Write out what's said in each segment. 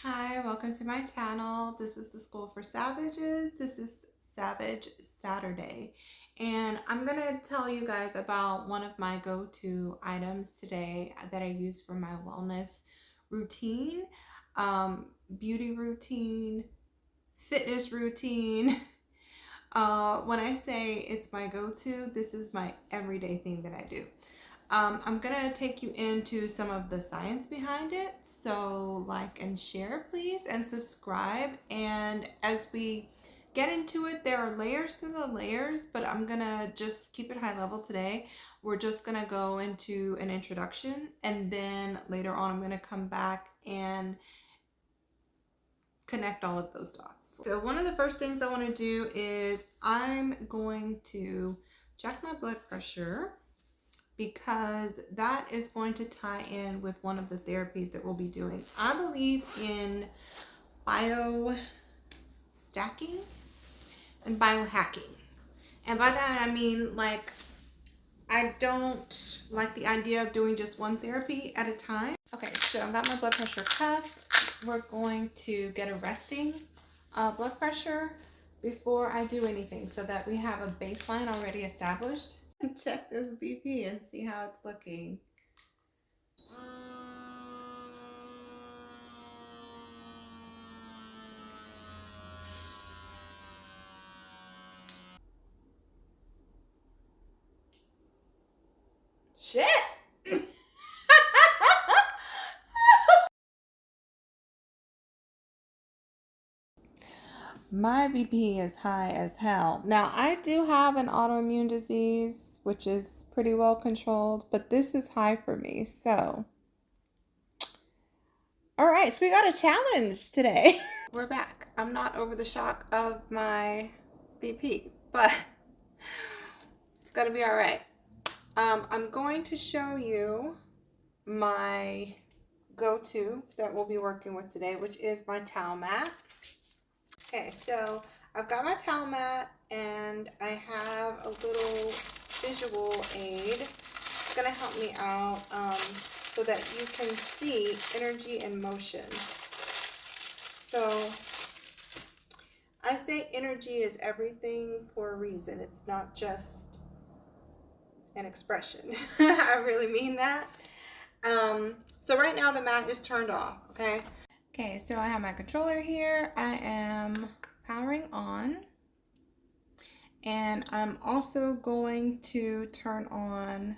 Hi, welcome to my channel. This is the School for Savages. This is Savage Saturday. And I'm going to tell you guys about one of my go-to items today that I use for my wellness routine, beauty routine, fitness routine. When I say it's my go-to, this is my everyday thing that I do. I'm gonna take you into some of the science behind it. So like and share please and subscribe. And as we get into it, there are layers to the layers, but I'm gonna just keep it high level today. We're just gonna go into an introduction, and then later on I'm gonna come back and connect all of those dots. So one of the first things I want to do is I'm going to check my blood pressure, because that is going to tie in with one of the therapies that we'll be doing. I believe in biostacking and biohacking. And by that I mean, like, I don't like the idea of doing just one therapy at a time. Okay, so I got my blood pressure cuff. We're going to get a resting blood pressure before I do anything so that we have a baseline already established. Check this BP and see how it's looking. Shit! My BP is high as hell. Now, I do have an autoimmune disease, which is pretty well controlled, but this is high for me. So, all right, so we got a challenge today. We're back. I'm not over the shock of my BP, but it's gonna be all right. I'm going to show you my go-to that we'll be working with today, which is my towel mat. Okay, so I've got my towel mat and I have a little visual aid. It's going to help me out so that you can see energy and motion. So I say energy is everything for a reason. It's not just an expression. I really mean that. So right now the mat is turned off, okay? Okay, so I have my controller here. I am powering on. And I'm also going to turn on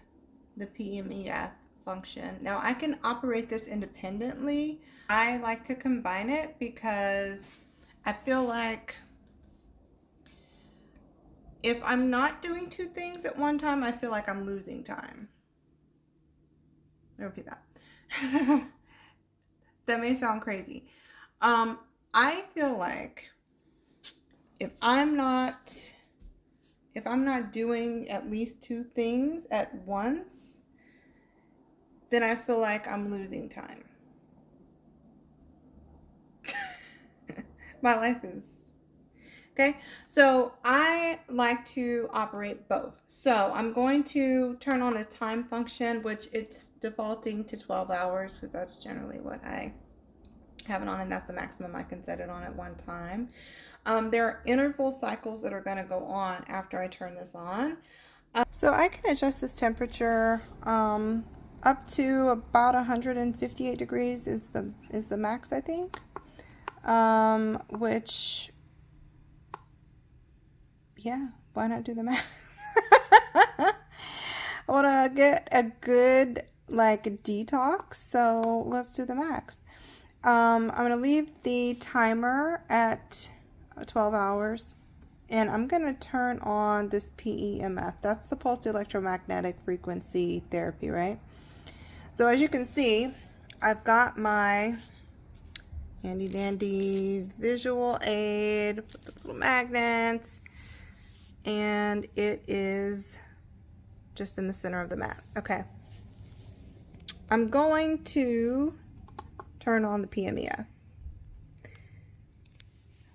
the PMEF function. Now I can operate this independently. I like to combine it because I feel like if I'm not doing two things at one time, I feel like I'm losing time. Let me repeat that. That may sound crazy. I feel like if I'm not doing at least two things at once, then I feel like I'm losing time. My life is okay. So I like to operate both. So I'm going to turn on a time function, which it's defaulting to 12 hours because that's generally what I have it on, and that's the maximum I can set it on at one time. There are interval cycles that are going to go on after I turn this on. So I can adjust this temperature up to about 158 degrees is the max, I think. Which, yeah, why not do the math? I want to get a good like detox, so let's do the max. I'm going to leave the timer at 12 hours, and I'm going to turn on this PEMF. That's the pulsed electromagnetic frequency therapy, right? So as you can see, I've got my handy dandy visual aid with the little magnets, and it is just in the center of the mat. Okay. I'm going to turn on the PMEF,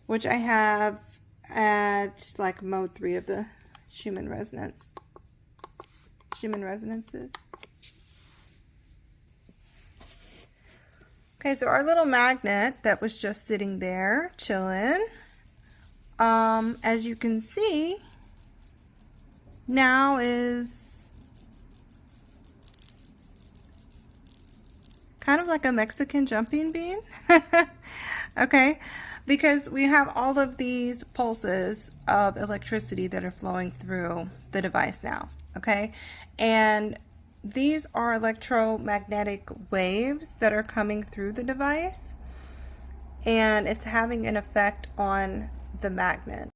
which I have at like mode 3 of the Schumann resonances. Okay, so our little magnet that was just sitting there chilling, as you can see, now is kind of like a Mexican jumping bean. Okay, because we have all of these pulses of electricity that are flowing through the device now. Okay, and these are electromagnetic waves that are coming through the device, and it's having an effect on the magnet.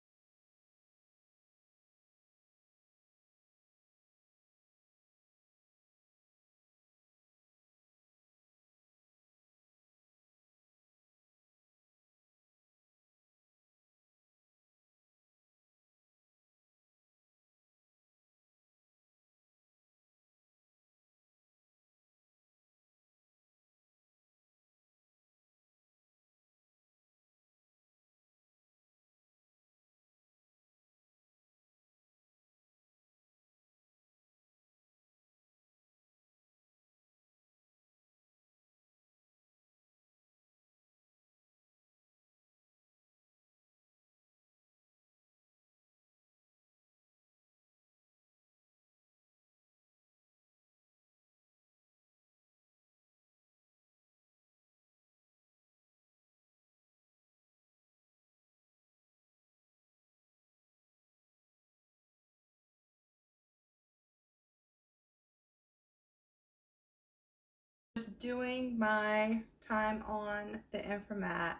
Just doing my time on the inframat,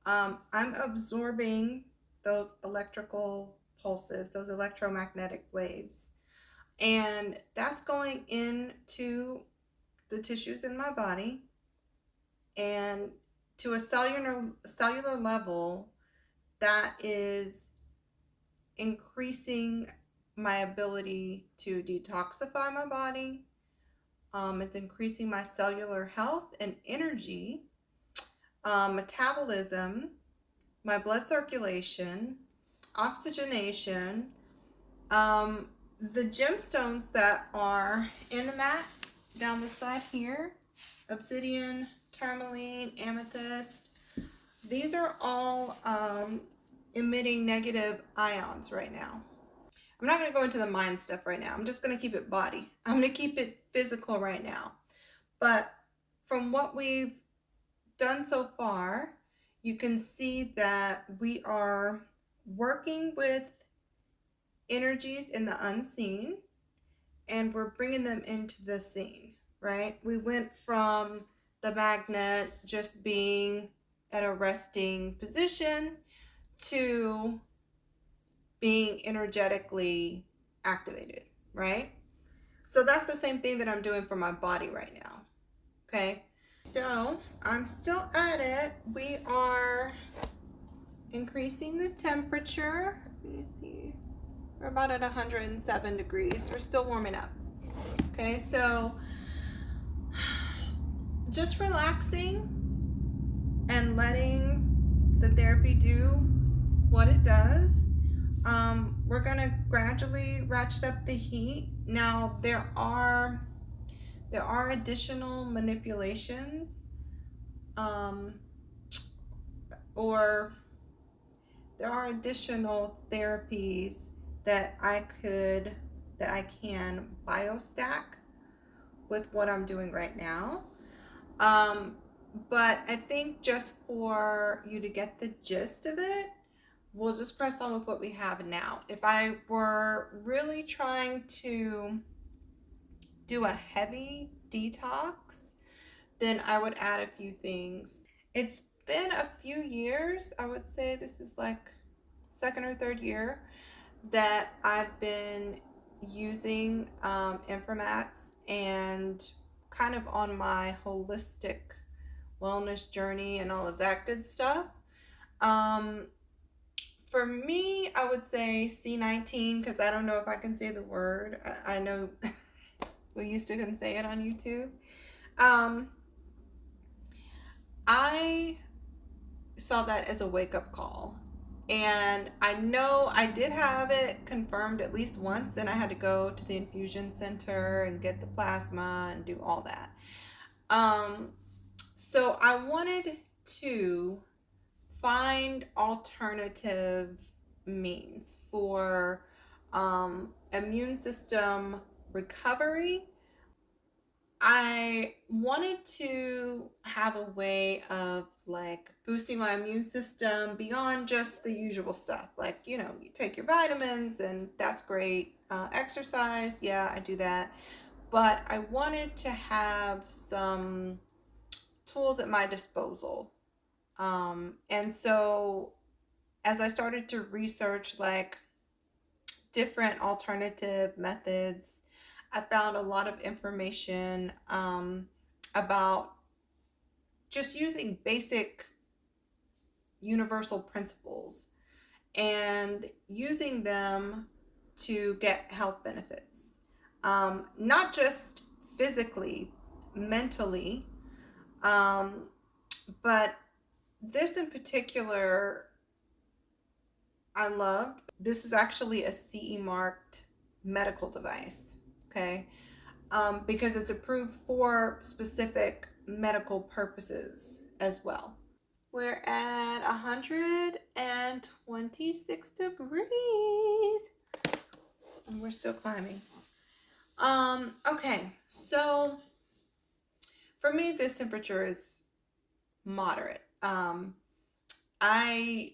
I'm absorbing those electrical pulses, those electromagnetic waves, and that's going into the tissues in my body, and to a cellular level, that is increasing my ability to detoxify my body. It's increasing my cellular health and energy, metabolism, my blood circulation, oxygenation, the gemstones that are in the mat down the side here, obsidian, tourmaline, amethyst, these are all emitting negative ions right now. I'm not going to go into the mind stuff right now. I'm just going to keep it body. I'm going to keep it physical right now. But from what we've done so far, you can see that we are working with energies in the unseen, and we're bringing them into the seen, right? We went from the magnet just being at a resting position to being energetically activated, right? So that's the same thing that I'm doing for my body right now, okay? So I'm still at it. We are increasing the temperature. Let me see. We're about at 107 degrees. We're still warming up. Okay, so just relaxing and letting the therapy do what it does. We're gonna gradually ratchet up the heat. Now there are additional manipulations, or there are additional therapies that I can biostack with what I'm doing right now. But I think just for you to get the gist of it, we'll just press on with what we have now. If I were really trying to do a heavy detox, then I would add a few things. It's been a few years. I would say this is like second or third year that I've been using informats and kind of on my holistic wellness journey and all of that good stuff. For me, I would say C19, because I don't know if I can say the word. I know we used to can say it on YouTube. I saw that as a wake-up call, and I know I did have it confirmed at least once, and I had to go to the infusion center and get the plasma and do all that. So I wanted to find alternative means for immune system recovery. I wanted to have a way of like boosting my immune system beyond just the usual stuff. Like, you know, you take your vitamins and that's great. Exercise, yeah, I do that. But I wanted to have some tools at my disposal. And so as I started to research like different alternative methods, I found a lot of information about just using basic universal principles and using them to get health benefits. Not just physically, mentally, but this in particular I loved. This is actually a CE marked medical device, okay? Because it's approved for specific medical purposes as well. We're at 126 degrees and we're still climbing. Okay, so for me, this temperature is moderate. I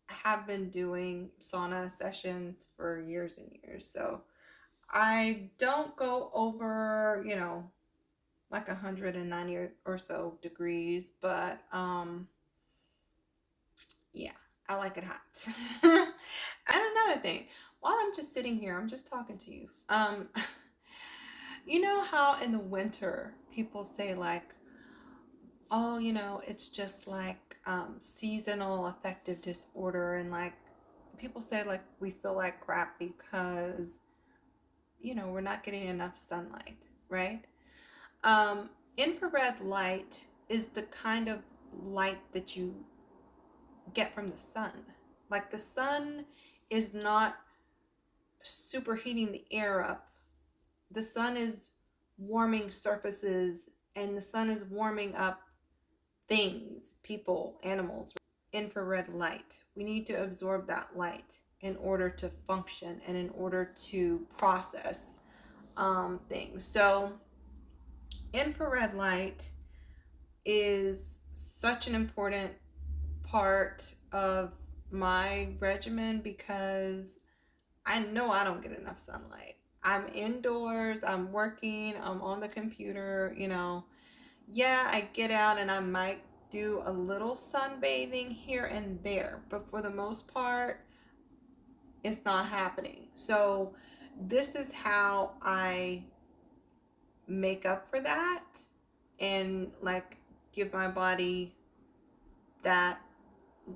have been doing sauna sessions for years and years, so I don't go over, you know, like 190 or so degrees, but yeah, I like it hot. And another thing, while I'm just sitting here, I'm just talking to you. You know how in the winter people say like, oh, you know, it's just like seasonal affective disorder, and like people say like we feel like crap because, you know, we're not getting enough sunlight, right? Infrared light is the kind of light that you get from the sun. Like the sun is not superheating the air up. The sun is warming surfaces, and the sun is warming up things, people, animals. Infrared light. We need to absorb that light in order to function and in order to process things. So infrared light is such an important part of my regimen because I know I don't get enough sunlight. I'm indoors, I'm working, I'm on the computer, you know. Yeah, I get out and I might do a little sunbathing here and there, but for the most part, it's not happening. So this is how I make up for that and like give my body that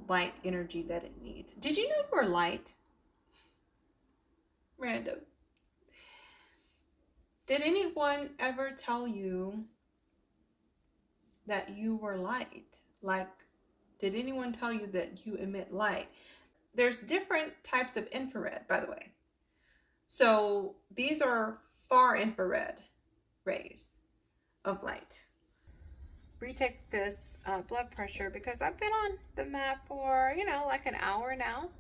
light energy that it needs. Did you know you were light? Random. Did anyone ever tell you that you were light? Like, did anyone tell you that you emit light? There's different types of infrared, by the way. So these are far infrared rays of light. Retake this blood pressure because I've been on the mat for, you know, like an hour now,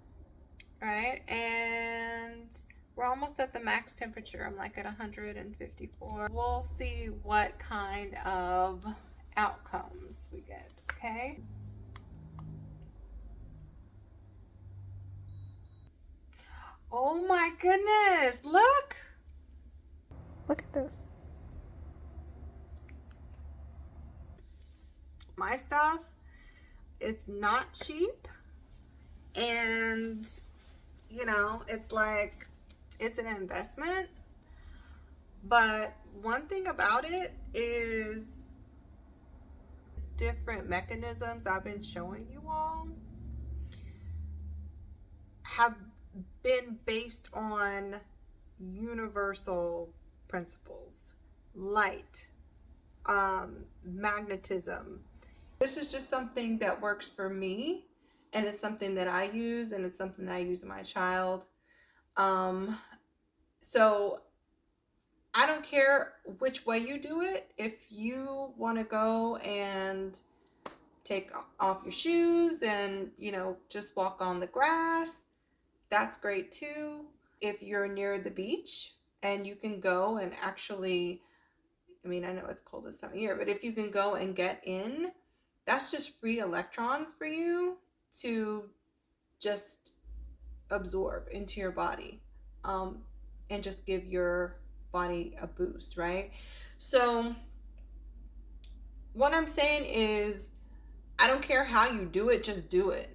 right? And we're almost at the max temperature. I'm like at 154. We'll see what kind of outcomes we get, okay? Oh my goodness, look! Look at this. My stuff, it's not cheap, and you know, it's like, it's an investment. But one thing about it is different mechanisms I've been showing you all have been based on universal principles, light, magnetism. This is just something that works for me, and it's something that I use, and it's something that I use in my child. So I don't care which way you do it. If you want to go and take off your shoes and, just walk on the grass, that's great too. If you're near the beach and you can go and actually, I mean, I know it's cold this time of year, but if you can go and get in, that's just free electrons for you to just absorb into your body, and just give your body a boost, right? So what I'm saying is, I don't care how you do it, just do it.